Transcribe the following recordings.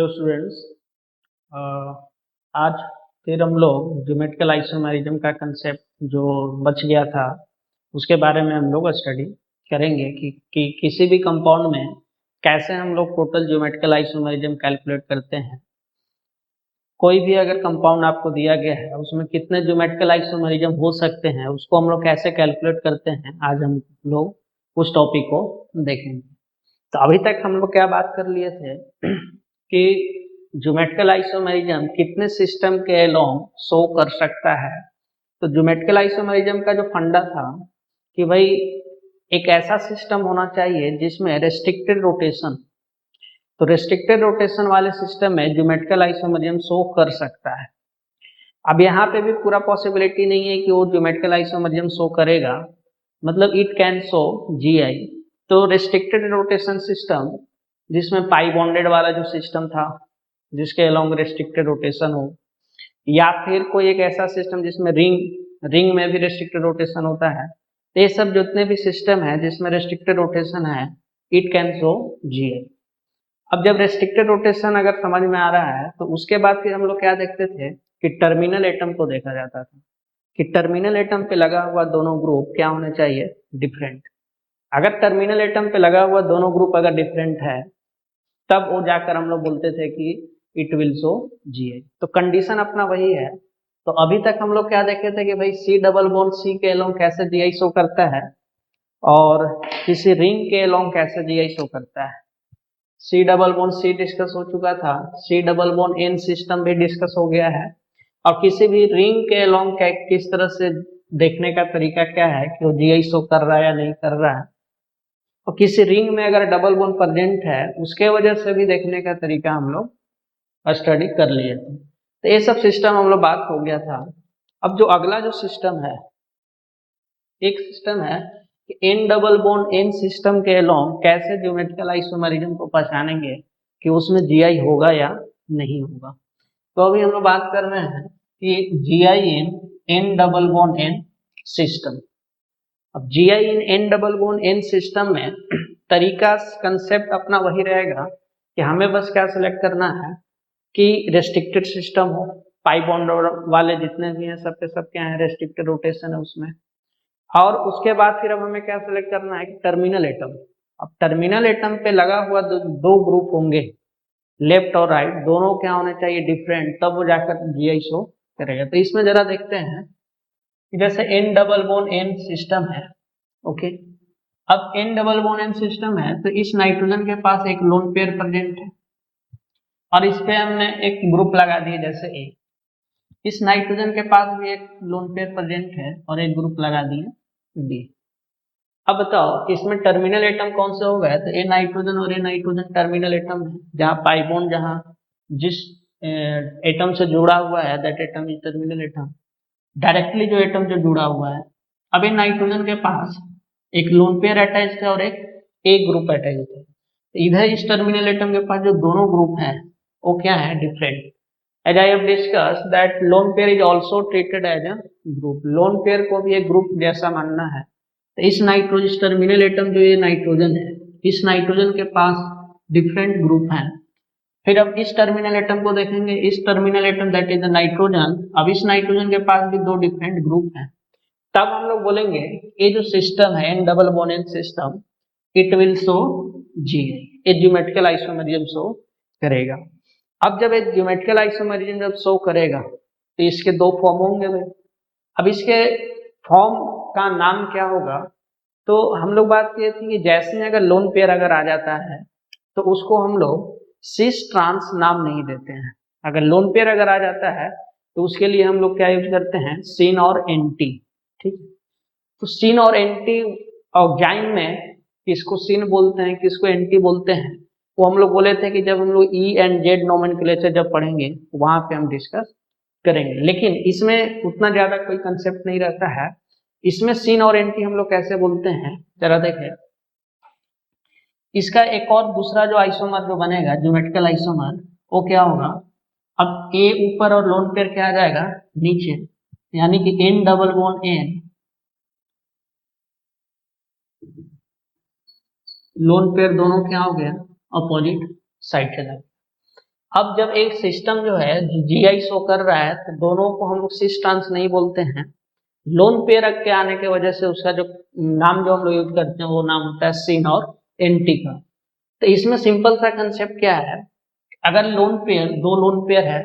Hello students. आज फिर हम लोग ज्योमेट्रिकल आइसोमेरिज्म का कंसेप्ट जो बच गया था उसके बारे में हम लोग स्टडी करेंगे कि किसी भी कंपाउंड में कैसे हम लोग टोटल ज्योमेट्रिकल आइसोमेरिज्म कैलकुलेट करते हैं। कोई भी अगर कंपाउंड आपको दिया गया है उसमें कितने ज्योमेट्रिकल आइसोमेरिज्म हो सकते हैं उसको हम लोग कैसे कैलकुलेट करते हैं, आज हम लोग उस टॉपिक को देखेंगे। तो अभी तक हम लोग क्या बात कर लिए थे कि ज्योमेट्रिकल आइसोमेरिज्म कितने सिस्टम के अलोंग शो कर सकता है। तो ज्योमेट्रिकल आइसोमेरिज्म का जो फंडा था कि भाई एक ऐसा सिस्टम होना चाहिए जिसमें रेस्ट्रिक्टेड रोटेशन, तो रेस्ट्रिक्टेड रोटेशन वाले सिस्टम में ज्योमेट्रिकल आइसोमेरिज्म शो कर सकता है। अब यहाँ पे भी पूरा पॉसिबिलिटी नहीं है कि वो ज्योमेट्रिकल आइसोमेरिज्म शो करेगा, मतलब इट कैन शो जीआई। तो रेस्ट्रिक्टेड रोटेशन सिस्टम जिसमें पाई बॉन्डेड वाला जो सिस्टम था जिसके अलोंग रेस्ट्रिक्टेड रोटेशन हो, या फिर कोई एक ऐसा सिस्टम जिसमें रिंग में भी रेस्ट्रिक्टेड रोटेशन होता है, तो ये सब जितने भी सिस्टम है जिसमें रेस्ट्रिक्टेड रोटेशन है इट कैन शो जीआई। अब जब रेस्ट्रिक्टेड रोटेशन अगर समझ में आ रहा है तो उसके बाद फिर हम लोग क्या देखते थे कि टर्मिनल एटम को देखा जाता था कि टर्मिनल एटम पे लगा हुआ दोनों ग्रुप क्या होने चाहिए, डिफरेंट। अगर टर्मिनल एटम पे लगा हुआ दोनों ग्रुप अगर डिफरेंट है तब वो जाकर हम लोग बोलते थे कि इट विल शो जीआई। तो कंडीशन अपना वही है। तो अभी तक हम लोग क्या देखे थे कि भाई सी डबल बॉन्ड सी के अलोंग कैसे जीआई शो करता है और किसी रिंग के अलोंग कैसे जीआई शो करता है। C double bond C discuss हो चुका था, C double bond N system भी डिस्कस हो गया है, और किसी भी रिंग के अलोंग किस तरह से देखने का तरीका क्या है कि वो जीआई शो कर रहा है या नहीं कर रहा है, और किसी रिंग में अगर डबल बॉन्ड प्रेजेंट है उसके वजह से भी देखने का तरीका हम लोग स्टडी कर लिए थे। तो ये सब सिस्टम हम लोग बात हो गया था। अब जो अगला जो सिस्टम है, एक सिस्टम है कि N double bond N system के अलोंग कैसे ज्योमेट्रिकल आइसोमेरिज्म को पहचानेंगे कि उसमें जीआई होगा या नहीं होगा। तो अभी हम लोग बात कर रहे हैं कि given N double bond N system. अब given N double bond N system में तरीका कंसेप्ट अपना वही रहेगा कि हमें बस क्या सिलेक्ट करना है कि रेस्ट्रिक्टेड सिस्टम हो, पाई बॉन्ड वाले जितने भी हैं सब के सब क्या है, रेस्ट्रिक्टेड रोटेशन है उसमें। और उसके बाद फिर अब हमें क्या सिलेक्ट करना है कि टर्मिनल एटम। अब टर्मिनल एटम पे लगा हुआ दो ग्रुप होंगे, लेफ्ट और राइट, दोनों क्या होने चाहिए, डिफरेंट, तब वो जाकर जीआई शो करेगा। तो इसमें जरा देखते हैं कि जैसे N double bond N system है, ओके। अब N double bond N system है तो इस नाइट्रोजन के पास एक लोन पेयर प्रेजेंट है और इस पे हमने एक ग्रुप लगा दिया जैसे ए। इस नाइट्रोजन के पास भी एक लोन पेयर प्रेजेंट है और एक ग्रुप लगा दिए बी। अब बताओ इसमें टर्मिनल एटम कौन से हो गए, तो ए नाइट्रोजन और ए नाइट्रोजन टर्मिनल एटम है, जहाँ पाई बॉन्ड जहाँ जिस एटम से जुड़ा हुआ है that atom is terminal atom, directly जो एटम जो जुड़ा हुआ है। अब इन नाइट्रोजन के पास एक लोन पेयर अटैच है और एक ग्रुप अटैच है। इधर इस टर्मिनल एटम के पास जो दोनों ग्रुप हैं वो क्या है, different. As I have discussed that lone pair is also treated as a group, lone pair को भी एक ग्रुप जैसा मानना है। तो इस नाइट्रोजन टर्मिनल एटम जो ये नाइट्रोजन है, इस नाइट्रोजन के पास डिफरेंट ग्रुप हैं। फिर अब इस टर्मिनल एटम को देखेंगे, इस terminal atom that is the nitrogen, अब इस नाइट्रोजन के पास भी दो डिफरेंट ग्रुप हैं। तब हम लोग बोलेंगे ये जो सिस्टम है N double bond N system, it will show GI, ये ज्योमेट्रिकल आइसोमेरिज्म शो करेगा। अब जब एक ज्योमेट्रिकल आइसोमेरिज्म जब शो करेगा तो इसके दो फॉर्म होंगे भाई। अब इसके फॉर्म का नाम क्या होगा, तो हम लोग बात किए थे कि जैसे अगर लोन पेयर अगर आ जाता है तो उसको हम लोग सिस ट्रांस नाम नहीं देते हैं। अगर लोन पेयर अगर आ जाता है तो उसके लिए हम लोग क्या यूज करते हैं, सिन और एंटी, ठीक है। तो सिन और एंटी ऑक्जाइन में किसको सिन बोलते हैं किसको एंटी बोलते हैं, वो हम लोग बोले थे कि जब हम लोग ई एंड जेड नोमेनक्लेचर जब पढ़ेंगे वहां पे हम डिस्कस करेंगे। लेकिन इसमें उतना ज्यादा कोई कंसेप्ट नहीं रहता है। इसमें सिन और एंटी हम लोग कैसे बोलते हैं जरा देखें। इसका एक और दूसरा जो आइसोमर जो बनेगा ज्योमेट्रिकल आइसोमर, वो क्या होगा, अब ए ऊपर और लोन पेयर क्या आ जाएगा नीचे, यानी कि N double bond N, lone pair दोनों क्या हो गया अपोजिट साइड चला। अब जब एक सिस्टम जो है जीआई शो कर रहा है तो दोनों को हम लोग सिस ट्रांस नहीं बोलते हैं, लोन पेयर के आने की वजह से उसका जो नाम जो हम लोग यूज करते हैं वो नाम होता है सिन और एंटी का। तो इसमें सिंपल सा कंसेप्ट क्या है, अगर लोन पेयर, दो लोन पेयर है,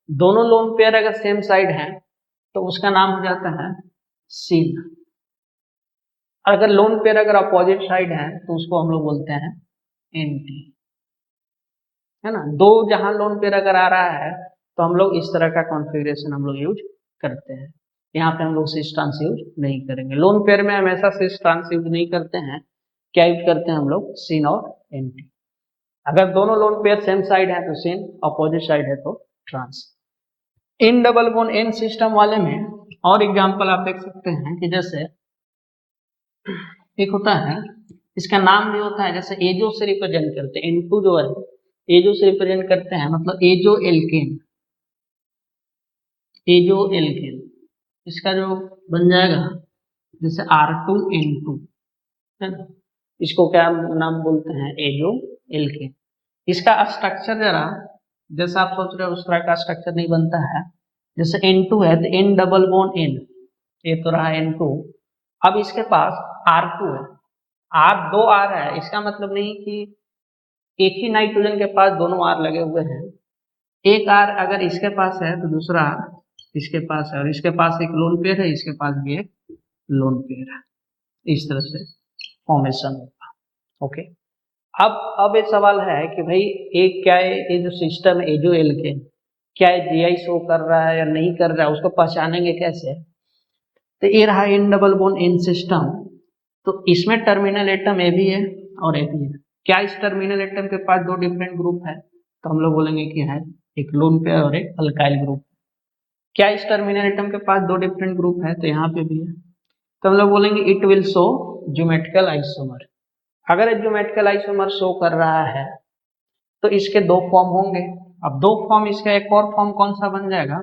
दोनों लोन पेयर अगर सेम साइड है तो उसका नाम हो जाता है सिन। अगर लोन पेयर अगर अपोजिट साइड है तो उसको हम लोग बोलते हैं एंटी, है ना। दो जहां लोन पेयर अगर आ रहा है तो हम लोग इस तरह का कॉन्फ़िगरेशन हम लोग यूज करते हैं। यहाँ पे हम लोग सिस ट्रांस यूज नहीं करेंगे, लोन पेयर में हमेशा सिस ट्रांस यूज नहीं करते हैं, क्या यूज करते हैं हम लोग, सिन और एंटी। अगर दोनों लोन पेयर सेम साइड है तो सिन, अपोजिट साइड है तो trans. N double bond N system वाले में और एग्जांपल आप देख सकते हैं कि जैसे एक होता है, इसका नाम भी होता है, जैसे एजो से रिप्रेजेंट करते हैं, N2 जो है एजो से रिप्रेजेंट करते हैं, मतलब एजो एल्केन, एजो एल्केन। इसका जो बन जाएगा जैसे R2N2, है ना, इसको क्या नाम बोलते हैं, एजो एल्केन। इसका स्ट्रक्चर जरा जैसा आप सोच रहे हो उस तरह का स्ट्रक्चर नहीं बनता है। जैसे N2 है तो N डबल बॉन्ड N, ये तो रहा N2। अब इसके पास R2 है, R दो R है, इसका मतलब नहीं कि एक ही नाइट्रोजन के पास दोनों R लगे हुए हैं। एक R अगर इसके पास है तो दूसरा R इसके पास है, और इसके पास एक लोन पेयर है, इसके पास भी एक लोन पेयर है। इस तरह से फॉर्मेशन होगा। ओके, अब एक सवाल है कि भाई एक क्या है, ये जो सिस्टम है एजो एल्केन, क्या है जीआई शो कर रहा है या नहीं कर रहा है, उसको पहचानेंगे कैसे। तो ये रहा इन डबल बॉन्ड इन सिस्टम, तो इसमें टर्मिनल एटम ए भी है और ए भी है। क्या इस टर्मिनल एटम के पास दो डिफरेंट ग्रुप है, तो हम लोग बोलेंगे कि है एक लोन पेयर और एक अल्काइल ग्रुप। क्या इस टर्मिनल एटम के पास दो डिफरेंट ग्रुप है, तो यहाँ पे भी है, तो हम लोग बोलेंगे it will show geometrical isomer. अगर ज्योमेट्रिकल आइसोमर शो कर रहा है तो इसके दो फॉर्म होंगे। अब दो फॉर्म, इसका एक और फॉर्म कौन सा बन जाएगा,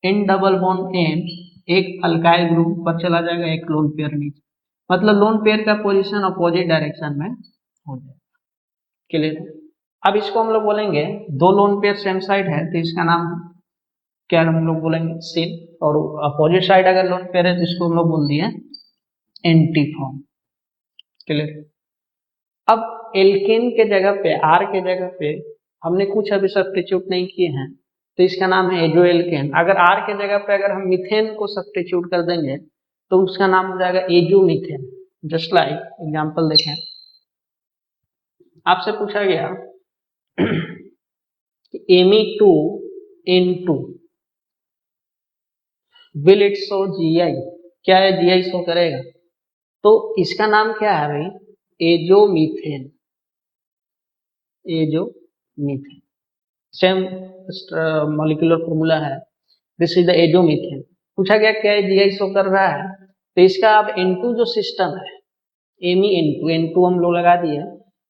इन डबल बॉन्ड एन, एक अल्काइल ग्रुप पर चला जाएगा, एक लोन पेयर नीचे, मतलब लोन पेयर का पोजीशन अपोजिट डायरेक्शन में हो जाएगा। क्लियर। अब इसको हम लोग बोलेंगे, दो लोन पेयर सेम साइड है तो इसका नाम क्या हम लोग बोलेंगे, सिन, और अपोजिट साइड अगर लोन पेयर है तो इसको हम लोग बोल दिए एंटी फॉर्म। क्लियर। अब एल्केन के जगह पे, आर के जगह पे हमने कुछ अभी सब्स्टिट्यूट नहीं किए हैं, तो इसका नाम है एजो एल्केन। अगर आर के जगह पे अगर हम मीथेन को सब्स्टिट्यूट कर देंगे तो उसका नाम हो जाएगा azo methane. Just like example देखें, आपसे पूछा गया कि Me2N2 will it show GI, क्या है जीआई शो करेगा, तो इसका नाम क्या है भाई, एजोमीथेन, एजोमीथेन, सेम मॉलिक्यूलर फॉर्मूला है, दिस इज द एजोमीथेन। पूछा गया क्या जीआई शो कर रहा है, तो इसका अब N2 जो सिस्टम है, Me N2 हम लोग लगा दिए।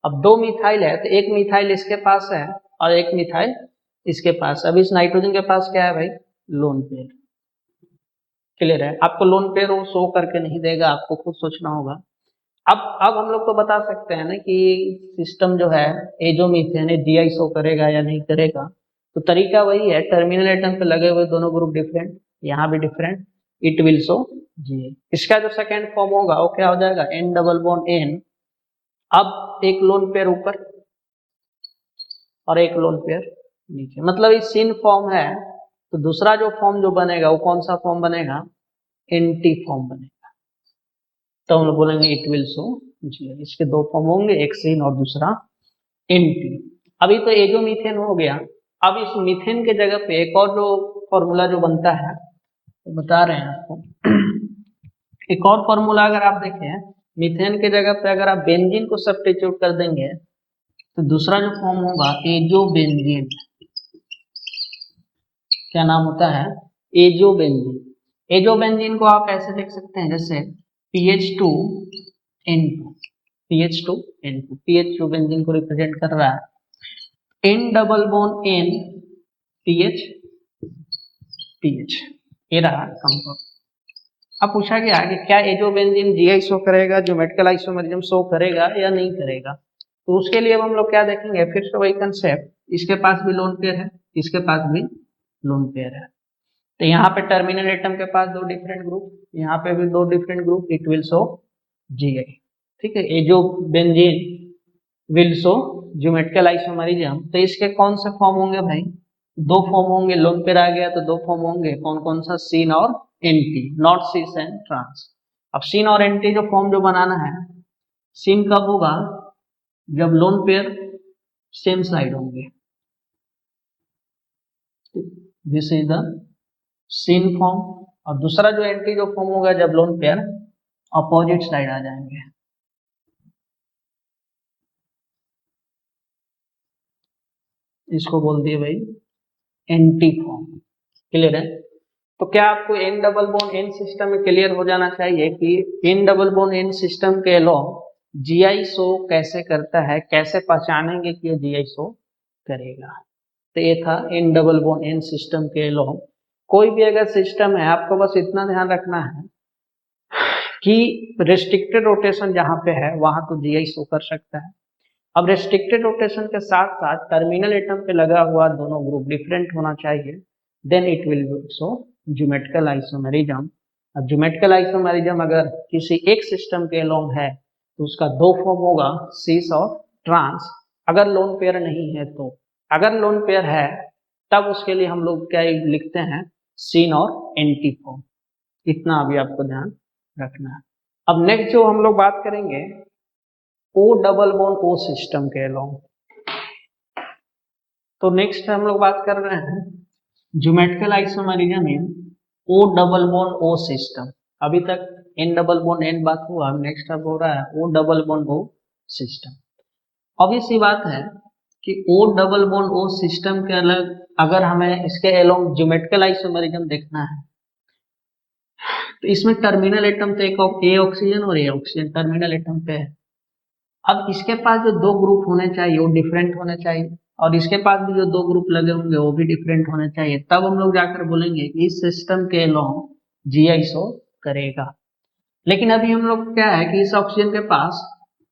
अब दो मिथाइल है तो एक मिथाइल इसके पास है और एक मिथाइल इसके पास। अब इस नाइट्रोजन के पास क्या है भाई, लोन पेयर। क्लियर है। आपको लोन पेयर वो शो करके नहीं देगा, आपको खुद सोचना होगा। अब हम लोग तो बता सकते हैं ना कि सिस्टम जो है एजोमीथेन है, जीआई शो करेगा या नहीं करेगा। तो तरीका वही है, टर्मिनल एटम पे लगे हुए दोनों ग्रुप डिफरेंट, यहाँ भी different, it will show GI. इसका जो सेकेंड फॉर्म होगा वो क्या हो जाएगा, एन डबल बॉन्ड एन, अब एक लोन पेयर ऊपर और एक लोन पेयर नीचे, मतलब ये सिन फॉर्म है। तो दूसरा जो फॉर्म जो बनेगा वो कौन सा फॉर्म बनेगा, एंटी फॉर्म बनेगा। तो हम लोग बोलेंगे इट विल शो जीआई। इसके दो फॉर्म होंगे, एक सिन और दूसरा एंटी। अभी तो एजोमीथेन हो गया। अब इस मीथेन के जगह पे एक और जो फॉर्मूला जो बनता है तो बता रहे हैं आपको। एक और फॉर्मूला अगर आप देखें, मीथेन के जगह पे अगर आप बेंजीन को सब्स्टिट्यूट कर देंगे तो दूसरा जो फॉर्म होगा एजोबेंजीन। क्या नाम होता है, एजोबेंजीन। एजोबेंजीन को आप ऐसे लिख सकते हैं जैसे PH2N2, PH2N2, PH2 बेंजीन को रिप्रेजेंट कर रहा है, N double bond N PH, ये रहा कंपाउंड। अब पूछा गया कि क्या एजोबेंजीन जीआई शो करेगा, ज्योमेट्रिकल आइसोमरिज्म शो करेगा या नहीं करेगा। तो उसके लिए अब हम लोग क्या देखेंगे, फिर से वही कंसेप्ट, इसके पास भी लोन पेयर है, इसके पास भी लोन पेयर है, तो यहाँ पे टर्मिनल एटम के पास दो डिफरेंट ग्रुप, यहाँ पे भी दो different group, it will show Gi। ठीक है, ये जो benzene will show geometrical isomerism, तो इसके कौन से फॉर्म होंगे भाई, दो फॉर्म होंगे, लोन पेयर आ गया तो दो फॉर्म होंगे, कौन कौन सा, सीन और anti, not cis and trans. अब सीन और एंटी जो फॉर्म जो बनाना है, सीन कब होगा, जब लोन पेयर सेम साइड होंगे, this is the syn form, और दूसरा जो एंटी जो फॉर्म होगा जब लोन पेयर अपोजिट साइड आ जाएंगे। इसको बोल दिए भाई एंटी फॉर्म। क्लियर है? तो क्या आपको N double bond N system में क्लियर हो जाना चाहिए कि N double bond N system के अलोंग जीआई शो कैसे करता है, कैसे पहचानेंगे कि ये जीआई शो करेगा। तो ये था N double bond N system के अलोंग। कोई भी अगर सिस्टम है, आपको बस इतना ध्यान रखना है कि रेस्ट्रिक्टेड रोटेशन जहां पे है वहां तो जीआई शो कर सकता है। अब रेस्ट्रिक्टेड रोटेशन के साथ साथ टर्मिनल एटम पे लगा हुआ दोनों ग्रुप डिफरेंट होना चाहिए, then it will show geometrical isomerism. अब ज्योमेट्रिकल आइसोमेरिज्म अगर किसी एक सिस्टम के अलोंग है तो उसका दो फॉर्म होगा, सीस और ट्रांस, अगर लोन पेयर नहीं है तो। अगर लोन पेयर है तब उसके लिए हम लोग क्या लिखते हैं, सीन और एंटी फॉर्म। इतना अभी आपको ध्यान रखना है। अब नेक्स्ट जो हम लोग बात करेंगे O double bond O system के अलोंग। तो नेक्स्ट हम लोग बात कर रहे हैं geometrical isomerism in O double bond O system. अभी तक एन डबल बॉन्ड एन बात हुआ, नेक्स्ट अब हो रहा है O double bond O system. Obvious सी बात है कि O double bond O system के अलग अगर हमें इसके अलोंग ज्योमेट्रिकल आइसोमेरिज्म देखना है तो इसमें टर्मिनल एटम तो एक ए ऑक्सीजन और ए ऑक्सीजन टर्मिनल एटम पे है। अब इसके पास जो दो ग्रुप होने चाहिए वो डिफरेंट होने चाहिए, और इसके पास भी जो दो ग्रुप लगे होंगे वो भी डिफरेंट होने चाहिए, तब हम लोग जाकर बोलेंगे कि इस सिस्टम के अलोंग जीआई शो करेगा। लेकिन अभी हम लोग क्या है कि इस ऑक्सीजन के पास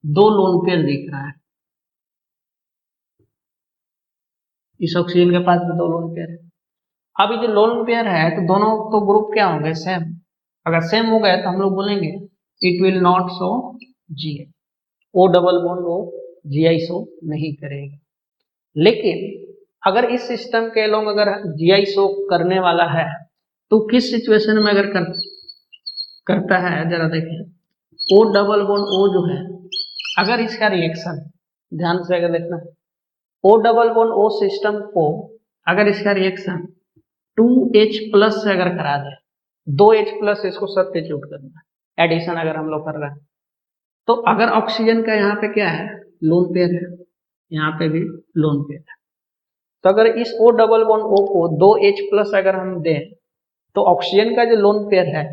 दो लोन पेयर दिख रहा है, इस ऑक्सीजन के पास भी दो लोन पेयर है। अब ये जो लोन पेयर है तो दोनों तो ग्रुप क्या होंगे, सेम। अगर सेम हो गए तो हम लोग बोलेंगे it will not show GI, O double bond O GI show नहीं करेगा। लेकिन अगर इस सिस्टम के लोग अगर जीआई शो करने वाला है तो किस सिचुएशन में अगर करता है, जरा देखें, ओ डबल बॉन्ड ओ जो है अगर इसका रिएक्शन ध्यान से अगर देखना, O double bond O system को अगर इसका रिएक्शन 2H प्लस से अगर करा दे, 2H प्लस इसको सब्स्टिट्यूट करना, एडिशन अगर हम लोग कर रहे हैं, तो अगर ऑक्सीजन का यहाँ पे क्या है, लोन पेयर है, यहाँ पे भी लोन पेयर है, तो अगर इस O डबल बॉन्ड O को 2H प्लस अगर हम दें तो ऑक्सीजन का जो लोन पेयर है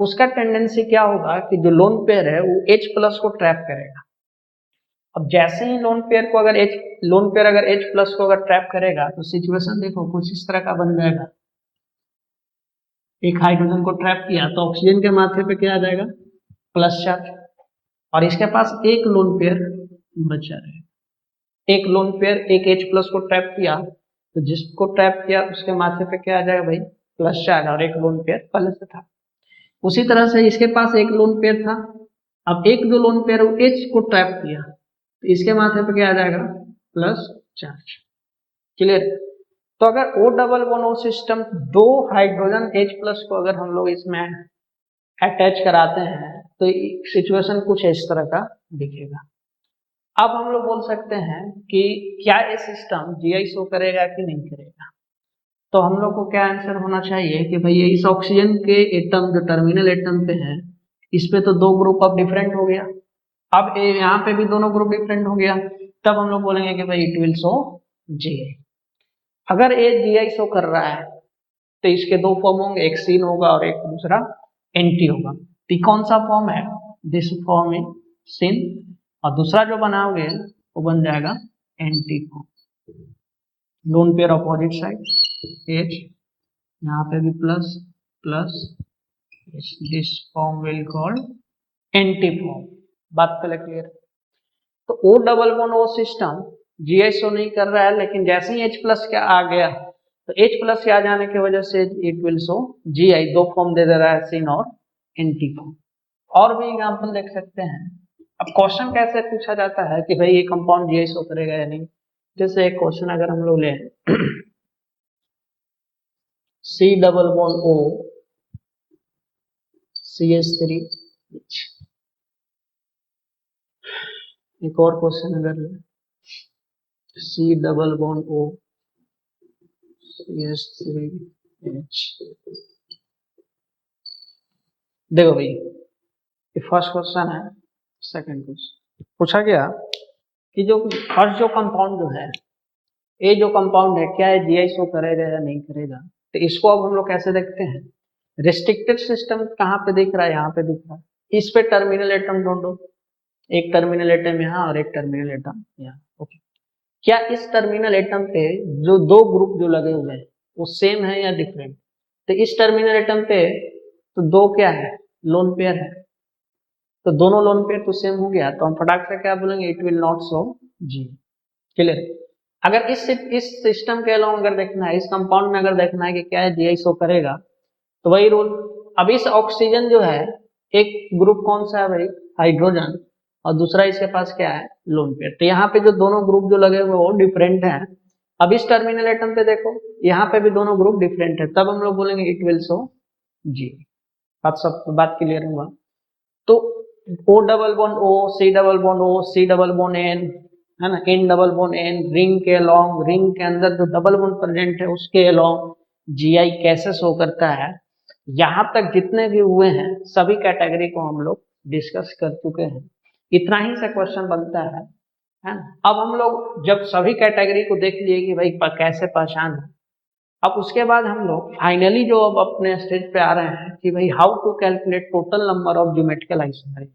उसका टेंडेंसी क्या होगा कि जो लोन पेयर है वो H प्लस को ट्रैप करेगा। अब जैसे ही लोन पेयर को अगर लोन पेयर अगर H प्लस को अगर ट्रैप करेगा तो सिचुएशन देखो कुछ इस तरह का बन जाएगा। एक हाइड्रोजन को ट्रैप किया तो ऑक्सीजन के माथे पे क्या आ जाएगा, प्लस चार्ज, और इसके पास एक लोन पेयर बचा रहेगा। एक लोन पेयर एक H प्लस को ट्रैप किया तो जिसको ट्रैप किया उसके माथे पे क्या आ जाएगा भाई, प्लस चार्ज, और एक लोन पेयर पहले से था। उसी तरह से इसके पास एक लोन पेयर था, अब एक जो लोन पेयर H को ट्रैप किया तो इसके माथे पे क्या आ जाएगा, प्लस चार्ज। क्लियर? तो अगर O double bond O system दो हाइड्रोजन H प्लस को अगर हम लोग इसमें अटैच कराते हैं तो सिचुएशन कुछ इस तरह का दिखेगा। अब हम लोग बोल सकते हैं कि क्या ये सिस्टम जीआई शो करेगा कि नहीं करेगा, तो हम लोग को क्या आंसर होना चाहिए कि भाई इस ऑक्सीजन के एटम जो टर्मिनल एटम पे है इस पे तो दो ग्रुप अब डिफरेंट हो गया, अब यहाँ पे भी दोनों ग्रुप डिफरेंट हो गया, तब हम लोग बोलेंगे कि भाई इट विल शो जीआई। अगर ये जीआई शो कर रहा है तो इसके दो फॉर्म होंगे, एक सीन होगा और एक दूसरा एंटी होगा। तो कौन सा फॉर्म है, दिस फॉर्म है सीन, और दूसरा जो बनाओगे वो बन जाएगा anti form. Loan pair opposite side H, यहाँ पे भी plus plus, this form will called anti form. बात पहले क्लियर। तो O double bond O system GI show नहीं कर रहा है, लेकिन जैसे ही H प्लस क्या आ गया तो H प्लस के आ जाने की वजह से इट विल शो GI, दो फॉर्म दे रहा है, सिन और एंटी फॉर्म। और भी एग्जाम्पल देख सकते हैं। अब क्वेश्चन कैसे पूछा जाता है कि भाई ये कंपाउंड GI शो करेगा या नहीं। जैसे एक क्वेश्चन अगर हम लोग लें C double bond O CH3H। एक और क्वेश्चन अगर लें C double bond O CH3H। देखो भाई, ये फर्स्ट क्वेश्चन है। सेकंड क्वेश्चन पूछा गया कि जो फर्स्ट जो कंपाउंड जो है, ये जो कंपाउंड है क्या है GI शो करेगा या नहीं करेगा। तो इसको अब हम लोग कैसे देखते हैं, रिस्ट्रिक्टेड सिस्टम कहाँ पे दिख रहा है, यहाँ पे दिख रहा है। इस पे टर्मिनल एटम ढूंढो, एक टर्मिनल एटम यहाँ और एक टर्मिनल एटम यहाँ। ओके, क्या इस टर्मिनल एटम पे जो दो ग्रुप जो लगे हुए हैं वो सेम है या डिफरेंट। तो इस टर्मिनल एटम पे तो दो क्या है, लोन पेयर है, तो दोनों लोन पेयर तो सेम हो गया, तो हम फटाक से क्या बोलेंगे, it will not show G. Clear. अगर इस सिस्टम के अलावा अगर देखना है, इस कंपाउंड में अगर देखना है कि क्या है GI शो करेगा, तो वही रूल। अब इस ऑक्सीजन जो है, एक ग्रुप कौन सा है भाई, हाइड्रोजन, और दूसरा इसके पास क्या है, लोन पेयर। तो यहाँ पे जो दोनों ग्रुप जो लगे हुए वो डिफरेंट हैं। अब इस टर्मिनल एटम पे देखो, यहाँ पे भी दोनों ग्रुप डिफरेंट है, तब हम लोग बोलेंगे इट विल शो जी। बात क्लियर हुआ। तो O double bond O, C double bond O, C double bond N, है ना, N double bond N, ring के अलोंग, रिंग के अंदर जो डबल बॉन्ड प्रेजेंट है उसके अलोंग GI कैसे शो करता है। यहाँ तक जितने भी हुए हैं सभी कैटेगरी को हम लोग डिस्कस कर चुके हैं। इतना ही से क्वेश्चन बनता है ना। अब हम लोग जब सभी कैटेगरी को देख लिए कि भाई कैसे पहचान है, अब उसके बाद हम लोग फाइनली जो अब अपने स्टेज पे आ रहे हैं कि भाई how to calculate total number of geometrical isomer.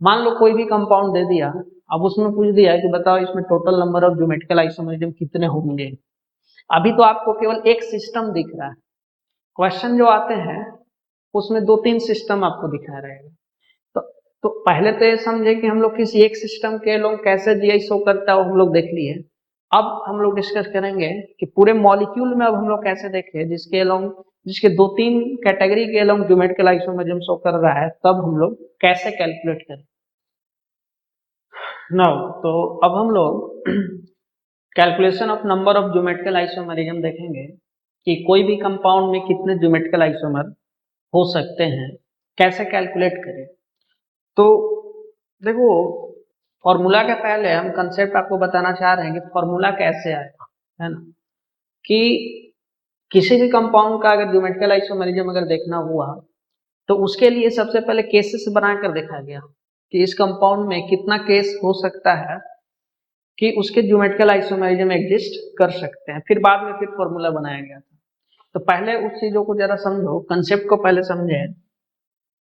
मान लो कोई भी कंपाउंड दे दिया, अब उसमें पूछ दिया कि बताओ इसमें total number of geometrical isomerism कितने होंगे। अभी तो आपको केवल एक सिस्टम दिख रहा है, क्वेश्चन जो आते हैं उसमें दो तीन सिस्टम आपको दिखा रहेगा। तो पहले तो ये समझे कि हम लोग किसी एक सिस्टम के लोग कैसे GI शो करता है वो हम लोग देख लिए। अब हम लोग डिस्कस करेंगे कि पूरे मॉलिक्यूल में अब हम लोग कैसे देखें जिसके दो तीन कैटेगरी के लोग ज्योमेट्रिकल आइसोमरिज्म शो कर रहा है, तब हम लोग कैसे कैलकुलेट करें। नाउ तो अब हम लोग calculation of number of geometrical isomerism देखेंगे कि कोई भी कंपाउंड में कितने ज्योमेट्रिकल आइसोमर हो सकते हैं, कैसे कैलकुलेट करें। तो देखो, फॉर्मूला के पहले हम कंसेप्ट आपको बताना चाह रहे हैं कि फॉर्मूला कैसे आएगा, है ना। कि किसी भी कंपाउंड का अगर ज्योमेट्रिकल आइसोमरिज्म अगर देखना हुआ तो उसके लिए सबसे पहले केसेस बनाकर देखा गया कि इस कंपाउंड में कितना केस हो सकता है कि उसके ज्योमेट्रिकल आइसोमरिज्म एग्जिस्ट कर सकते हैं। फिर बाद में फिर फॉर्मूला बनाया गया था। तो पहले उस चीजों को जरा समझो, कंसेप्ट को पहले समझे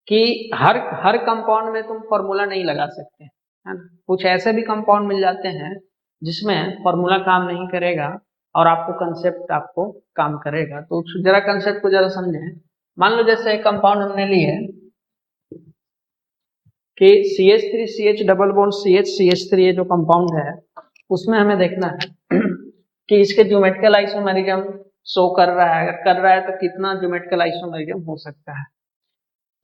कि हर कंपाउंड में तुम फॉर्मूला नहीं लगा सकते, है ना। कुछ ऐसे भी कंपाउंड मिल जाते हैं जिसमें फॉर्मूला काम नहीं करेगा और आपको कंसेप्ट आपको काम करेगा। तो जरा कंसेप्ट को जरा समझें। मान लो जैसे एक कंपाउंड हमने लिए कि CH3CH डबल बॉन्ड CH ये जो कंपाउंड है उसमें हमें देखना है कि इसके ज्योमेट्रिकल आइसोमरिज्म शो कर रहा है तो कितना ज्योमेट्रिकल आइसोमरिज्म हो सकता है।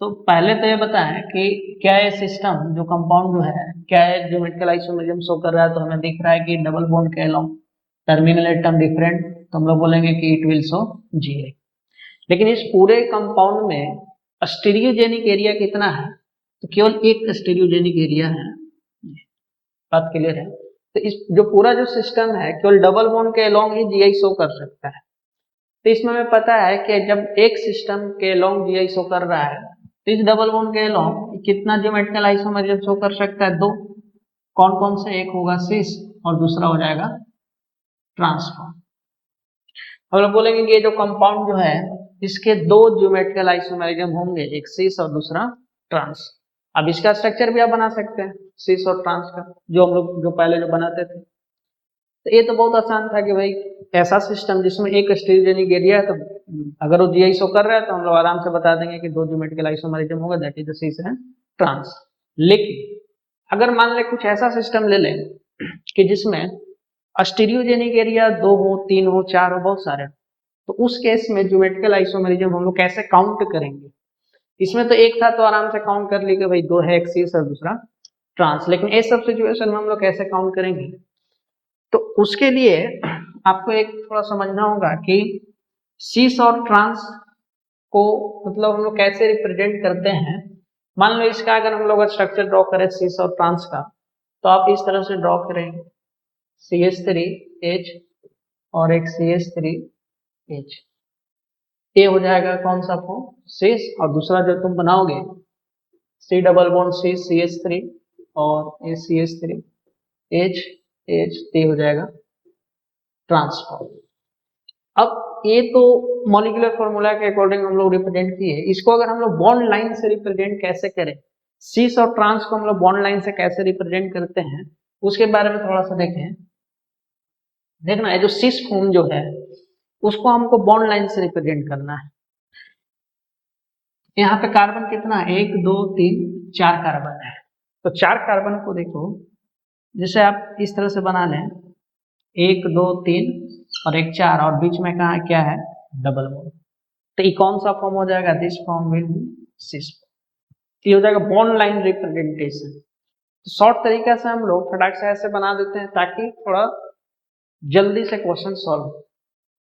तो पहले तो ये बताएं कि क्या ये सिस्टम जो कंपाउंड जो है क्या है ज्योमेट्रिकल आइसोमरिज्म शो कर रहा है। तो हमें दिख रहा है कि डबल बॉन्ड के अलोंग टर्मिनल एटम डिफरेंट, तो हम लोग बोलेंगे कि इट विल शो GI। लेकिन इस पूरे कंपाउंड में स्टीरियोजेनिक एरिया कितना है, तो केवल एक स्टीरियोजेनिक एरिया है। बात क्लियर है। तो इस जो पूरा जो सिस्टम है केवल डबल बॉन्ड के अलोंग ही GI शो कर सकता है। तो इसमें हमें पता है कि जब एक सिस्टम के अलोंग GI शो कर रहा है तो इस डबल बॉन्ड के अलोंग कितना ज्योमेट्रिकल आइसोमरिज्म शो कर सकता है, दो। कौन कौन से, एक होगा सिस और दूसरा हो जाएगा ट्रांसफॉर्म। हम लोग बोलेंगे कि ये जो कंपाउंड जो है इसके दो ज्योमेट्रिकल आइसोमरिज्म होंगे, एक सिस और दूसरा ट्रांस। अब इसका स्ट्रक्चर भी आप बना सकते हैं सिस और ट्रांस का, जो हम लोग जो पहले जो बनाते थे। तो ये तो बहुत आसान था कि भाई ऐसा सिस्टम जिसमें एक स्टीरियोजेनिक एरिया है, तो अगर वो GI शो कर रहा है तो हम लोग आराम से बता देंगे कि दो ज्योमेट्रिकल आइसोमरिज्म होगा, that is the cis and trans. लेकिन अगर मान ले कुछ ऐसा सिस्टम ले लें कि जिसमें स्टीरियोजेनिक एरिया 2 हो, 3 हो, 4 हो, बहुत सारे, तो उस केस में ज्योमेट्रिकल आइसोमेरिज्म हम लोग कैसे काउंट करेंगे? इसमें तो एक था तो आराम से काउंट कर ली कि भाई 2 है, एक सीस और दूसरा ट्रांस, लेकिन इस सब सिचुएशन में हम लोग कैसे काउंट करेंगे? तो उसके लिए आपको एक थोड़ा समझना होगा कि सीस और ट्रांस को मतलब हम लोग कैसे रिप्रेजेंट करते हैं। मान लो इसका अगर हम लोग स्ट्रक्चर ड्रॉ करें सीस और ट्रांस का, तो आप इस तरह से ड्रॉ करेंगे, CH3H और एक CH3H। ये हो जाएगा कौन सा फॉर्म? सीस। और दूसरा जो तुम बनाओगे C double bond C CH3 और ये CH3H H, ये हो जाएगा ट्रांसफॉर्म। अब ये तो मॉलिक्यूलर फॉर्मूला के अकॉर्डिंग हम लोग रिप्रेजेंट किए। इसको अगर हम लोग बॉन्ड लाइन से रिप्रेजेंट कैसे करें, सीस और ट्रांस को हम लोग बॉन्ड लाइन से कैसे रिप्रेजेंट करते हैं, उसके बारे में थोड़ा सा देखें। देखना, ये जो सीस फॉर्म जो है उसको हमको बॉन्ड लाइन से रिप्रेजेंट करना है। यहाँ पे कार्बन कितना है? 1 2 3 4 कार्बन है। तो 4 कार्बन को देखो, जैसे आप इस तरह से बना लें, 1 2 3 और एक 4, और बीच में कहा क्या है? Double bond. तो ये कौन सा फॉर्म हो जाएगा? This form will be cis form. ये हो जाएगा बॉन्ड लाइन रिप्रेजेंटेशन। तो शॉर्ट तरीका से हम लोग फटाक से ऐसे बना देते हैं ताकि थोड़ा जल्दी से क्वेश्चन सॉल्व हो।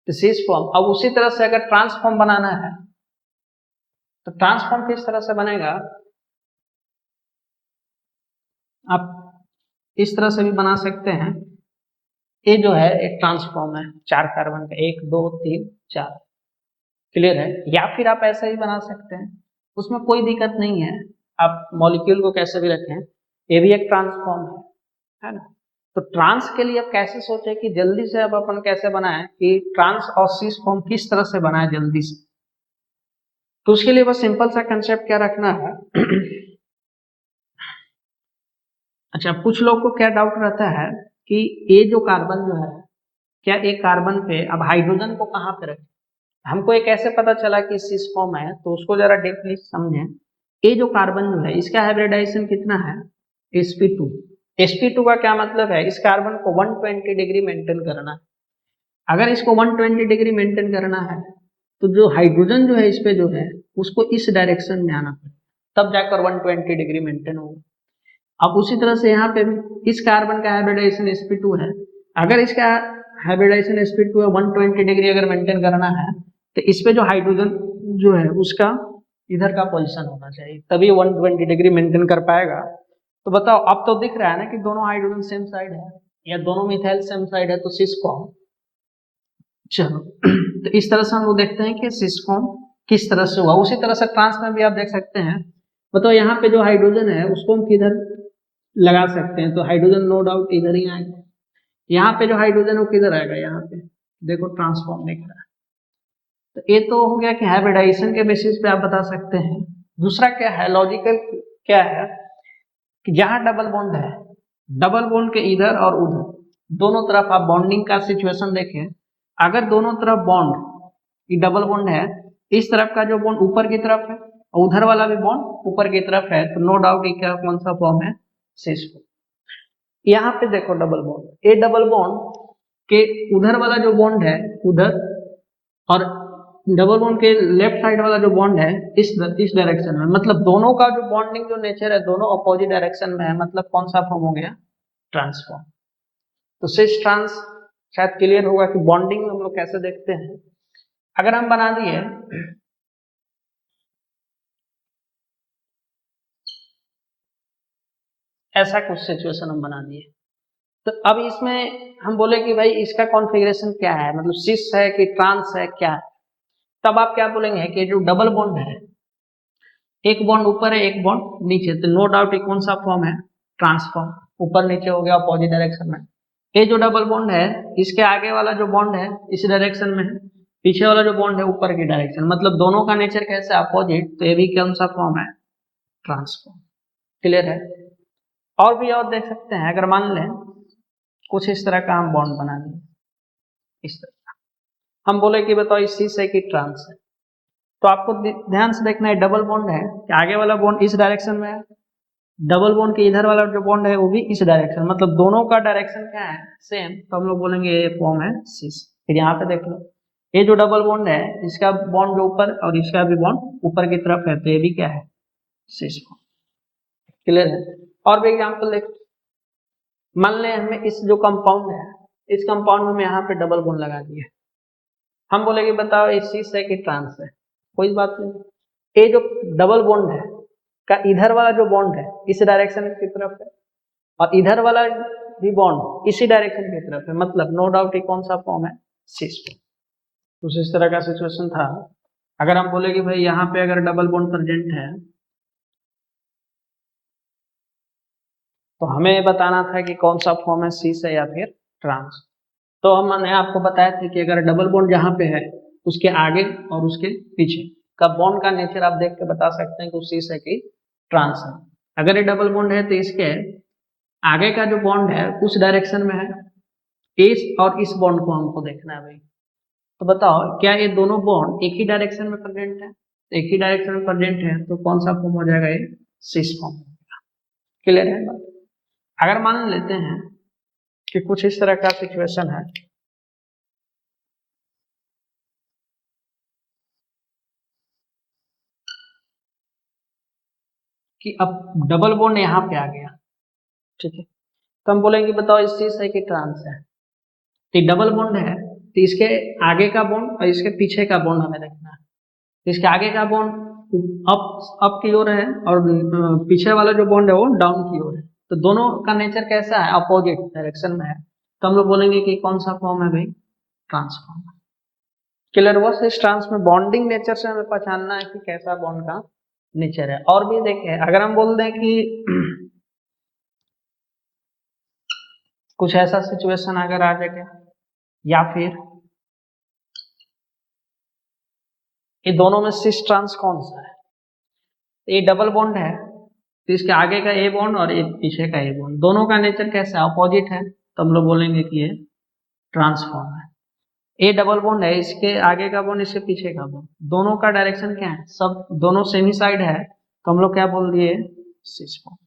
तो सिस फॉर्म। अब उसी तरह से अगर ट्रांसफॉर्म बनाना है तो ट्रांसफॉर्म किस तरह से बनेगा? आप इस तरह से भी बना सकते हैं। ये जो है एक ट्रांसफॉर्म है 4 कार्बन का, 1 2 3 4, क्लियर है? या फिर आप ऐसे ही बना सकते हैं, उसमें कोई दिक्कत नहीं है। आप मॉलिक्यूल को कैसे भी रखें, ये भी एक ट्रांसफॉर्म है ना? तो ट्रांस के लिए अब कैसे सोचे कि जल्दी से अब अपन कैसे बनाएं कि ट्रांस और सिस फॉर्म किस तरह से बनाए जल्दी से। तो उसके लिए बस सिंपल सा कंसेप्ट क्या रखना है। अच्छा, कुछ लोग को क्या डाउट रहता है कि ये जो कार्बन जो है, क्या एक कार्बन पे अब हाइड्रोजन को कहाँ पे रखें? हमको ये कैसे पता चला कि सिस फॉर्म है? तो उसको जरा डीपली समझें। ये जो कार्बन जो है इसका हाइब्रिडाइजेशन कितना है? sp2। sp2 का क्या मतलब है? इस कार्बन को 120 डिग्री मेंटेन करना है। अगर इसको 120 डिग्री मेंटेन करना है तो जो हाइड्रोजन जो है इस पे जो है उसको इस डायरेक्शन में आना पड़ेगा, तब जाकर 120 डिग्री मेंटेन होगा। अब उसी तरह से यहाँ पे भी इस कार्बन का हाइब्रिडाइजेशन sp2 है। अगर इसका हाइब्रिडाइजेशन sp2 है, 120 डिग्री अगर मेंटेन करना है तो इस पे जो हाइड्रोजन जो है उसका इधर का पोजीशन होना चाहिए, तभी 120 डिग्री मेंटेन कर पाएगा। तो बताओ, अब तो दिख रहा है ना कि दोनों हाइड्रोजन सेम साइड है या दोनों मिथाइल सेम साइड है, तो सिस फॉर्म। चलो, तो इस तरह से हम लोग देखते हैं कि सिस फॉर्म किस तरह से हुआ। उसी तरह से ट्रांस में भी आप देख सकते हैं। बताओ, यहाँ पे जो हाइड्रोजन है उसको हम किधर लगा सकते हैं? तो हाइड्रोजन नो डाउट इधर ही आएगा। यहाँ पे जो हाइड्रोजन है वो किधर आएगा? यहाँ पे देखो, ट्रांसफॉर्म दिख रहा है। तो ये तो हो गया कि हाइब्रिडाइजेशन के बेसिस पे आप बता सकते हैं। दूसरा क्या है, लॉजिकल क्या है कि जहां डबल बॉन्ड है, डबल बॉन्ड के इधर और उधर दोनों तरफ आप बॉन्डिंग का सिचुएशन देखें। अगर दोनों तरफ बॉन्ड, ये डबल बॉन्ड है, इस तरफ का जो बॉन्ड ऊपर की तरफ है और उधर वाला भी बॉन्ड ऊपर की तरफ है, तो नो डाउट ये क्या कौन सा फॉर्म है? Cis form. यहाँ पे देखो डबल बॉन्ड, ये डबल बॉन्ड के उधर वाला जो बॉन्ड है उधर, और डबल बॉन्ड के लेफ्ट साइड वाला जो बॉन्ड है इस डायरेक्शन में, मतलब दोनों का जो बॉन्डिंग जो नेचर है दोनों अपोजिट डायरेक्शन में है, मतलब कौन सा फॉर्म हो गया? ट्रांसफॉर्म। तो सिस ट्रांस शायद क्लियर होगा कि बॉन्डिंग हम लोग कैसे देखते हैं। अगर हम बना दिए ऐसा कुछ सिचुएशन, हम बना दिए, तो अब इसमें हम बोले कि भाई इसका कॉन्फ़िगरेशन क्या है, मतलब सिस है कि ट्रांस है, क्या है? तब आप क्या बोलेंगे कि जो डबल बॉन्ड है, एक बॉन्ड ऊपर है एक बॉन्ड नीचे, तो नो डाउट ये कौन सा फॉर्म है? ट्रांसफॉर्म। ऊपर नीचे हो गया अपोजिट डायरेक्शन में। ये जो डबल बॉन्ड है इसके आगे वाला जो बॉन्ड है इस डायरेक्शन में है, पीछे वाला जो बॉन्ड है ऊपर की डायरेक्शन, मतलब दोनों का नेचर कैसे? अपोजिट। तो ये भी कौन सा फॉर्म है? ट्रांसफॉर्म। क्लियर है? और भी और देख सकते हैं। अगर मान लें कुछ इस तरह का हम बॉन्ड बना दें, इस तरह का हम बोले कि बताओ इस सिस है कि ट्रांस है, तो आपको ध्यान से देखना है डबल बॉन्ड है कि आगे वाला बॉन्ड इस डायरेक्शन में है, डबल बॉन्ड के इधर वाला जो बॉन्ड है वो भी इस डायरेक्शन, मतलब दोनों का डायरेक्शन क्या है, सेम, तो हम लोग बोलेंगे ये फॉर्म है सिस। फिर यहाँ पे देख लो, ये जो डबल बॉन्ड है इसका बॉन्ड जो ऊपर और इसका भी बॉन्ड ऊपर की तरफ है, तो ये भी क्या है, सिस फॉर्म। क्लियर है। और भी एग्जाम्पल देख, मान लें हमें इस जो कंपाउंड है, इस कंपाउंड में हम यहाँ पे डबल बॉन्ड लगा दिए, हम बोलेंगे बताओ ये सिस है कि ट्रांस है, कोई बात नहीं, ये जो डबल बॉन्ड है का इधर वाला जो बॉन्ड है इस डायरेक्शन की तरफ है और इधर वाला भी बॉन्ड इसी डायरेक्शन की तरफ है, मतलब नो डाउट ये कौन सा फॉर्म है, सिस फॉर्म। कुछ इस तरह का सिचुएशन था। अगर हम बोले कि भाई यहाँ पे अगर डबल बॉन्ड प्रेजेंट है तो हमें बताना था कि कौन सा फॉर्म है, सिस है या फिर ट्रांस। तो हमने आपको बताया था कि अगर डबल बॉन्ड जहाँ पे है उसके आगे और उसके पीछे का बॉन्ड का नेचर आप देख के बता सकते हैं कि सिस है कि ट्रांस है। अगर ये डबल बॉन्ड है तो इसके आगे का जो बॉन्ड है उस डायरेक्शन में है, इस और इस बॉन्ड को हमको देखना है भाई। तो बताओ क्या ये दोनों बॉन्ड एक ही डायरेक्शन में प्रेजेंट है, एक ही डायरेक्शन में प्रेजेंट है तो कौन सा फॉर्म हो जाएगा, ये सिस फॉर्म हो जाएगा। क्लियर है बात। अगर मान लेते हैं कि कुछ इस तरह का सिचुएशन है कि अब डबल बॉन्ड यहाँ पे आ गया, ठीक है, तो हम बोलेंगे बताओ इस चीज है कि ट्रांस है। तो डबल बॉन्ड है तो इसके आगे का बॉन्ड और इसके पीछे का बॉन्ड हमें देखना है। तो इसके आगे का बॉन्ड अप की ओर है और पीछे वाला जो बॉन्ड है वो डाउन की ओर है, तो दोनों का नेचर कैसा है, अपोजिट डायरेक्शन में है, तो हम लोग बोलेंगे कि कौन सा फॉर्म है भाई, ट्रांसफॉर्म। क्लियर हुआ। इस ट्रांस में बॉन्डिंग नेचर से हमें पहचानना है कि कैसा बॉन्ड का नेचर है। और भी देखें, अगर हम बोल दें कि कुछ ऐसा सिचुएशन अगर आ जाए या फिर ये दोनों में सिस ट्रांस कौन सा है, ये डबल बॉन्ड है तो इसके आगे का ए बॉन्ड और एक पीछे का ए बॉन्ड दोनों का नेचर कैसा है, अपोजिट है, तो हम लोग बोलेंगे कि ये ट्रांसफॉर्म है। ए डबल बॉन्ड है, इसके आगे का बॉन्ड इसके पीछे का बॉन्ड दोनों का डायरेक्शन क्या है, सब दोनों सेमी साइड है, तो हम लोग क्या बोल दिए, सिस फॉर्म।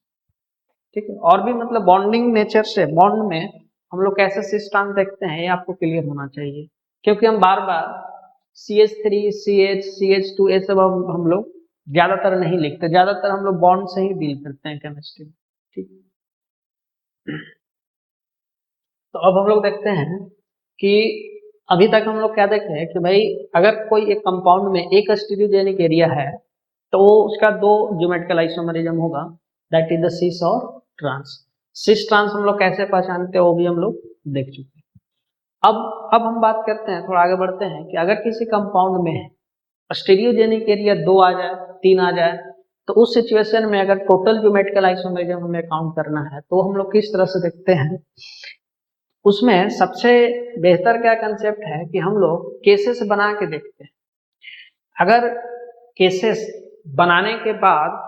ठीक है। और भी मतलब बॉन्डिंग नेचर से बॉन्ड में हम लोग कैसे सिस ट्रांस देखते हैं ये आपको क्लियर होना चाहिए, क्योंकि हम बार बार CH3 CH CH2 ये सब हम लोग ज्यादातर नहीं लिखते, ज्यादातर हम लोग बॉन्ड से ही डील करते हैं केमिस्ट्री में। ठीक। तो अब हम लोग देखते हैं कि अभी तक हम लोग क्या देखते हैं कि भाई अगर कोई एक कंपाउंड में एक स्टीरियोजेनिक एरिया है तो उसका दो ज्योमेट्रिकल आइसोमरिज्म होगा, दैट इज द सिस और ट्रांस। सिस ट्रांस हम लोग कैसे पहचानते हैं वो भी हम लोग देख चुके हैं। अब हम बात करते हैं, थोड़ा आगे बढ़ते हैं कि अगर किसी कंपाउंड में स्टीरियोजेनिक एरिया 2 आ जाए 3 आ जाए तो उस सिचुएशन में अगर टोटल ज्योमेट्रिकल आइसोमरिज्म हमें काउंट करना है तो हम लोग किस तरह से देखते हैं। उसमें सबसे बेहतर क्या कंसेप्ट है कि हम लोग केसेस बना के देखते हैं। अगर केसेस बनाने के बाद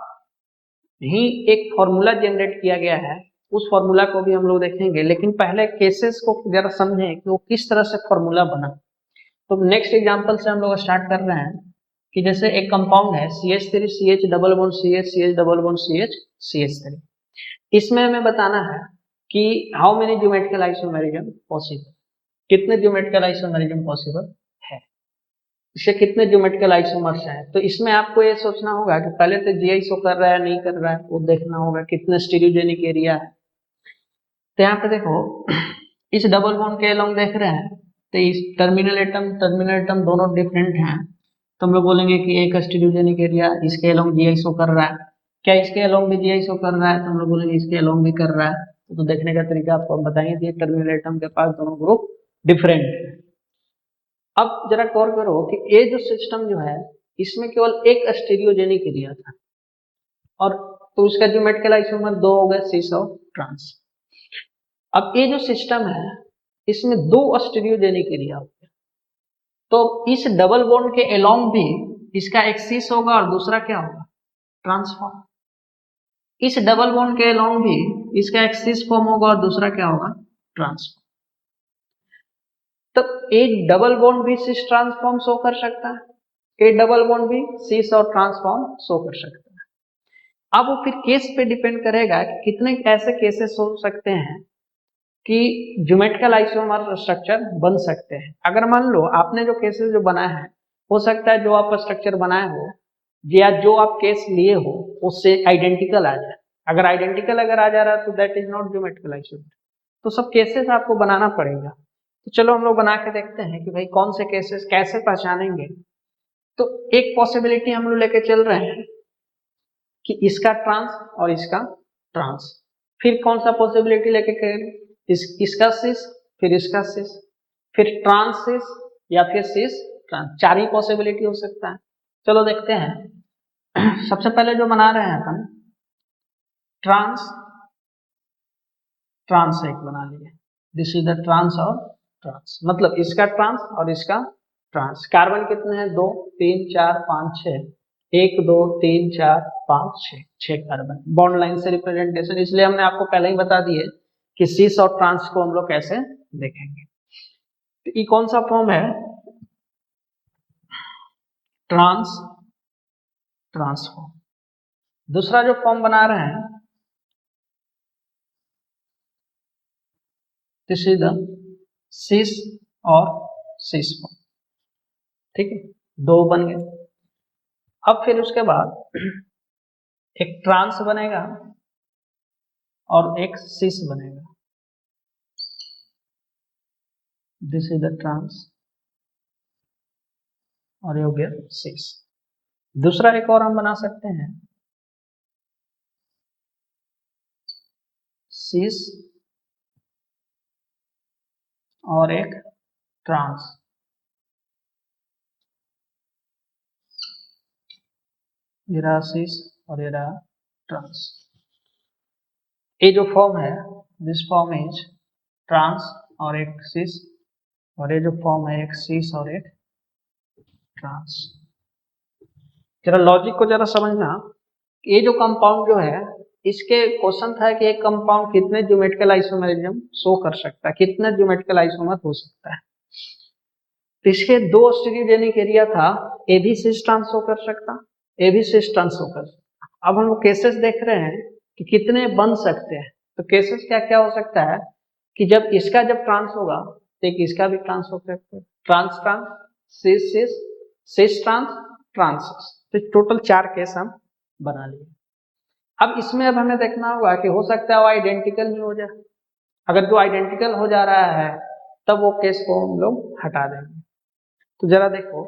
ही एक फॉर्मूला जनरेट किया गया है उस फॉर्मूला को भी हम लोग देखेंगे, लेकिन पहले केसेस को जरा समझें कि वो किस तरह से फॉर्मूला बना। तो नेक्स्ट एग्जांपल से हम लोग स्टार्ट कर रहे हैं कि जैसे एक कंपाउंड है CH3 CH double bond CH CH double bond CH CH3। इसमें हमें बताना है कि how many geometrical isomerism possible, कितने ज्योमेट्रिकल आइसोमेरिज्म पॉसिबल है, इससे कितने ज्योमेट्रिकल आइसोमर्स हैं। तो इसमें आपको ये सोचना होगा कि पहले तो GI शो कर रहा है नहीं कर रहा है, वो देखना होगा कितने स्टीरियोजेनिक एरिया है। तो यहाँ पे देखो इस डबल बॉन्ड के अलोंग देख रहे हैं तो इस टर्मिनल एटम दोनों डिफरेंट हैं, तो हम लोग बोलेंगे कि एक स्टीरियोजेनिक एरिया इसके अलोंग GI शो कर रहा है। क्या इसके अलोंग भी GI शो कर रहा है, तो हम लोग बोलेंगे इसके अलोंग भी कर रहा है। तो देखने का तरीका आपको हम बताएंगे, टर्मिनल एटम के पास दोनों ग्रुप डिफरेंट है। अब जरा गौर करो कि ये जो सिस्टम जो है इसमें केवल एक स्टीरियोजेनिक एरिया था और तो उसका ज्योमेट्रिकल आइसोमर 2 हो गए सिस और ट्रांस। अब ये जो सिस्टम है इसमें 2 स्टीरियोजेनिक एरिया हो गया, तो इस डबल बॉन्ड के अलोंग भी इसका एक सिस होगा और दूसरा क्या होगा, ट्रांसफॉर्म। इस डबल बॉन्ड के अलोंग भी इसका एक सिस फॉर्म होगा और दूसरा क्या होगा, ट्रांसफॉर्म। तो एक डबल बॉन्ड भी सिस ट्रांसफॉर्म शो कर सकता है, एक डबल बॉन्ड भी सिस और ट्रांसफॉर्म शो कर सकता है। अब वो फिर केस पे डिपेंड करेगा कि कितने ऐसे केसेस हो सकते हैं कि ज्योमेट्रिकल आइसोमर स्ट्रक्चर बन सकते हैं। अगर मान लो आपने जो केसेस जो बनाए हैं, हो सकता है जो आप स्ट्रक्चर बनाए हो या जो आप केस लिए हो उससे आइडेंटिकल आ जाए। अगर आइडेंटिकल अगर आ जा रहा है तो that is not geometrical isomer. तो सब केसेस आपको बनाना पड़ेगा। तो चलो हम लोग बना के देखते हैं कि भाई कौन से केसेस कैसे पहचानेंगे। तो एक पॉसिबिलिटी हम लोग लेके चल रहे हैं कि इसका ट्रांस और इसका ट्रांस। फिर कौन सा पॉसिबिलिटी लेके करेंगे, इसका सिस, फिर इसका सिस, फिर ट्रांस सिस या फिर सिस ट्रांस। चार ही पॉसिबिलिटी हो सकता है। चलो देखते हैं। सबसे पहले जो बना रहे हैं अपन ट्रांस ट्रांस एक बना लिए। दिस इज द ट्रांस और ट्रांस, मतलब इसका ट्रांस और इसका ट्रांस। कार्बन कितने हैं, 2 3 4 5 6, 1 2 3 4 5 6, 6 कार्बन। बॉन्ड लाइन से रिप्रेजेंटेशन, इसलिए हमने आपको पहले ही बता दिए कि सिस और ट्रांस को हम लोग कैसे देखेंगे। तो ये कौन सा फॉर्म है, ट्रांस ट्रांसफॉर्म। दूसरा जो फॉर्म बना रहे हैं दिस इज द सिस और सिस फॉर्म। ठीक है, दो बन गए। अब फिर उसके बाद एक ट्रांस बनेगा और एक सिस बनेगा। दिस इज द ट्रांस और ये हो गया सिस। दूसरा एक और हम बना सकते हैं सिस और एक ट्रांस। ये रहा सिस और ये रहा ट्रांस। ये जो फॉर्म है दिस फॉर्म इज ट्रांस और एक सिस, और ये जो फॉर्म है एक सिस और एक ट्रांस। जरा लॉजिक को जरा समझना। ये जो कंपाउंड जो है इसके क्वेश्चन था कि एक कंपाउंड कितने ज्योमेट्रिकल आइसोमरिज्म शो कर सकता है, कितने ज्योमेट्रिकल आइसोमर हो सकता है। तो इसके दो स्टीरियोजेनिक एरिया था, ए भी सिस ट्रांस शो कर सकता, ए भी सिस ट्रांस शो कर सकता। अब हम लोग केसेस देख रहे हैं कि कितने बन सकते हैं। तो केसेस क्या क्या हो सकता है कि जब इसका जब ट्रांस होगा तो एक इसका भी ट्रांस हो सकता है, ट्रांस ट्रांस सिस सिस सिस ट्रांस ट्रांस। तो टोटल 4 केस हम बना लिए। अब इसमें अब हमें देखना होगा कि हो सकता है वो आइडेंटिकल ही हो जाए। अगर जो आइडेंटिकल हो जा रहा है तब वो केस को हम लोग हटा देंगे। तो जरा देखो,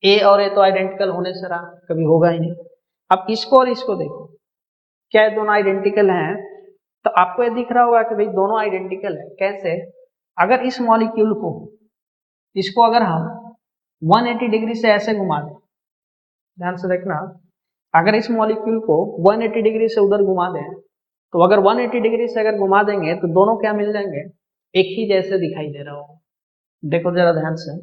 ए और ए तो आइडेंटिकल होने से रहा, कभी होगा ही नहीं। अब इसको और इसको देखो, क्या ये दोनों आइडेंटिकल हैं? तो आपको ये दिख रहा होगा कि भाई दोनों आइडेंटिकल है। कैसे? अगर इस मॉलिक्यूल को, इसको अगर हम 180 डिग्री से ऐसे घुमा दें, ध्यान से देखना, अगर इस मॉलिक्यूल को 180 डिग्री से उधर घुमा दें, तो अगर 180 डिग्री से अगर घुमा देंगे तो दोनों क्या मिल जाएंगे, एक ही जैसे दिखाई दे रहा होगा। देखो जरा ध्यान से,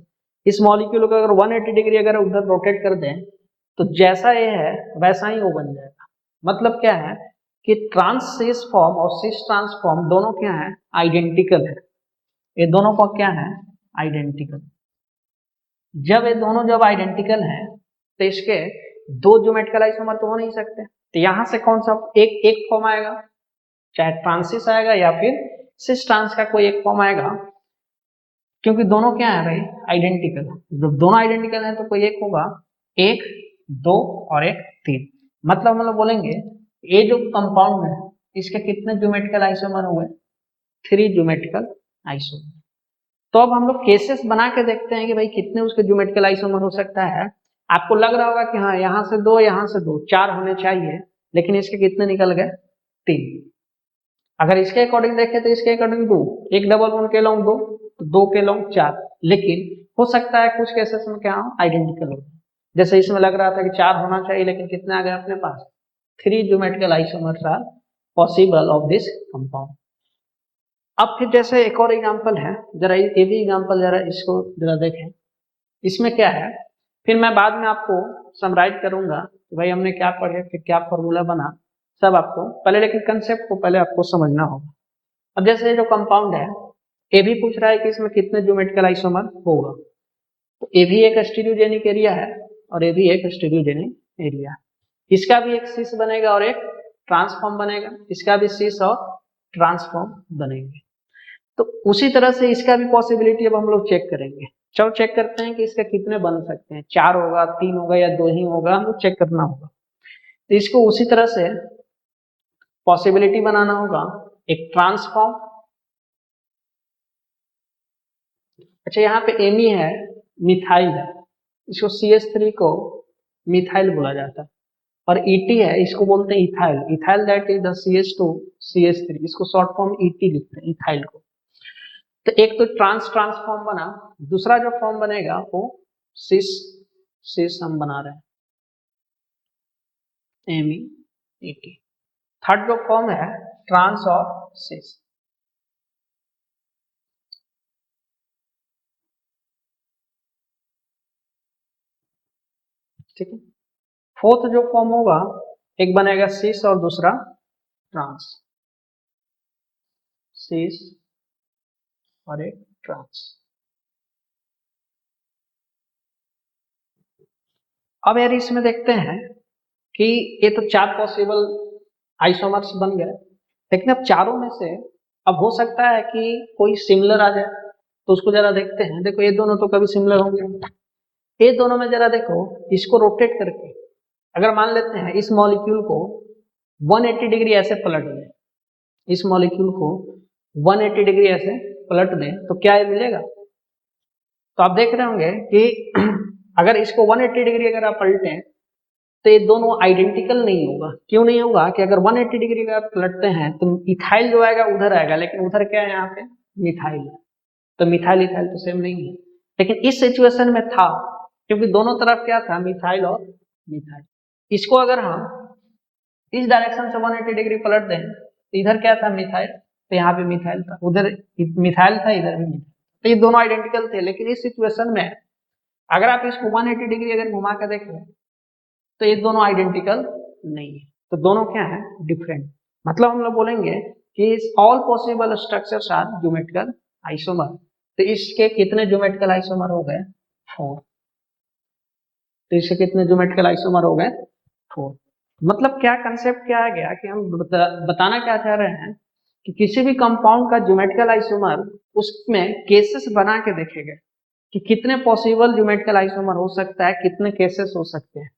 इस मॉलिक्यूल को अगर 180 डिग्री अगर उधर रोटेट कर दें तो जैसा ये है वैसा ही वो बन जाएगा। मतलब क्या है कि ट्रांस सिस फॉर्म और सिस ट्रांस फॉर्म दोनों क्या है, आइडेंटिकल है। ये दोनों का क्या है, आइडेंटिकल। जब ये दोनों जब आइडेंटिकल है तो इसके दो ज्योमेट्रिकल आइसोमर तो हो नहीं सकते। तो यहां से कौन सा एक फॉर्म आएगा, चाहे ट्रांसिस आएगा या फिर सिस ट्रांस का कोई एक फॉर्म आएगा, क्योंकि दोनों क्या है भाई, आइडेंटिकल। जब दोनों आइडेंटिकल है तो कोई एक होगा, 1 2 और 1 3। मतलब हम लोग बोलेंगे ये जो कंपाउंड है इसके कितने ज्योमेट्रिकल आइसोमर हुए, 3 ज्योमेट्रिकल आइसोमर। तो अब हम लोग केसेस बना के देखते हैं कि भाई कितने उसके ज्योमेट्रिकल आइसोमर हो सकता है। आपको लग रहा होगा कि हाँ यहाँ से 2 यहाँ से 2, 4 होने चाहिए, लेकिन इसके कितने निकल गए, 3। अगर इसके अकॉर्डिंग देखें तो इसके अकॉर्डिंग 2, एक डबल बॉन्ड के लॉन्ग 2, तो 2 के लॉन्ग 4। लेकिन हो सकता है कुछ केसेस में क्या आइडेंटिकल हो, जैसे इसमें लग रहा था कि 4 होना चाहिए, लेकिन कितने आ गए अपने पास, 3 geometrical isomers are possible of this compound. अब फिर जैसे एक और एग्जांपल है, जरा ये भी एग्जांपल जरा इसको जरा देखें। इसमें क्या है, फिर मैं बाद में आपको समराइज करूंगा कि भाई हमने क्या पढ़े, फिर क्या फॉर्मूला बना, सब आपको पहले, लेकिन कंसेप्ट को पहले आपको समझना होगा। अब जैसे जो कंपाउंड है, ए भी पूछ रहा है कि इसमें कितने ज्योमेट्रिकल आइसोमर होगा। तो ए भी एक स्टीरियोजेनिक एरिया है और ए भी एक स्टीरियोजेनिक एरिया है। इसका भी एक सिस बनेगा और एक ट्रांसफॉर्म बनेगा, इसका भी सिस और ट्रांसफॉर्म बनेंगे। तो उसी तरह से इसका भी पॉसिबिलिटी अब हम लोग चेक करेंगे। चलो चेक करते हैं कि इसका कितने बन सकते हैं, 4 होगा, 3 होगा या 2 ही होगा, हम लोग चेक करना होगा। तो इसको उसी तरह से पॉसिबिलिटी बनाना होगा, एक ट्रांसफॉर्म। अच्छा, यहाँ पे एमी है, मिथाइल है, इसको CH3 को मिथाइल बोला जाता है, और ET है, इसको बोलते हैं ethyl. Ethyl that is the CH2 CH3, इसको शॉर्ट फॉर्म ET लिखते हैं, इथाइल को। तो एक तो ट्रांसफॉर्म बना, दूसरा जो फॉर्म बनेगा वो सिस हम बना रहे हैं, MEET। थर्ड जो फॉर्म है ट्रांस और सिस। ठीक है। फोर्थ जो फॉर्म होगा, एक बनेगा सिस और दूसरा ट्रांस, सिस और एक ट्रांस। अब यार इसमें देखते हैं कि ये तो 4 पॉसिबल आइसोमर्स बन गए, लेकिन अब चारों में से अब हो सकता है कि कोई सिमिलर आ जाए, तो उसको जरा देखते हैं। देखो ये दोनों तो कभी सिमिलर होंगे, ये दोनों में जरा देखो, इसको रोटेट करके अगर मान लेते हैं इस मॉलिक्यूल को 180 डिग्री ऐसे पलट दें, इस मॉलिक्यूल को 180 डिग्री ऐसे पलट दें, तो क्या ये मिलेगा? तो आप देख रहे होंगे कि अगर इसको 180 डिग्री अगर आप पलटें तो ये दोनों आइडेंटिकल नहीं होगा। क्यों नहीं होगा? कि अगर 180 डिग्री का पलटते हैं तो इथाइल जो आएगा उधर आएगा, लेकिन उधर क्या है यहाँ पे? मिथाइल है। तो मिथाइल इथाइल तो सेम नहीं है, लेकिन इस सिचुएशन में था, क्योंकि दोनों तरफ क्या था? मिथाइल और मिथाइल। इसको अगर हम इस डायरेक्शन से 180 डिग्री पलट दें तो इधर क्या था? मिथाइल, तो यहाँ पे मिथाइल था, उधर मिथाइल था, इधर भी मिथाइल। तो ये दोनों आइडेंटिकल थे, लेकिन इस सिचुएशन में अगर आप इसको 180 डिग्री अगर घुमा कर देखें तो ये दोनों आइडेंटिकल नहीं है, तो दोनों क्या है? डिफरेंट। मतलब हम लोग बोलेंगे कि all possible structures are geometrical isomer. तो इसके कितने ज्योमेट्रिकल आइसोमर हो गए? 4। तो इसके कितने ज्योमेट्रिकल आइसोमर हो गए? 4। मतलब क्या कंसेप्ट क्या आ गया कि हम बताना क्या चाह रहे हैं कि किसी भी कंपाउंड का ज्योमेट्रिकल आइसोमर, उसमें केसेस बना के देखेंगे कि कितने पॉसिबल ज्योमेट्रिकल आइसोमर हो सकता है, कितने केसेस हो सकते हैं।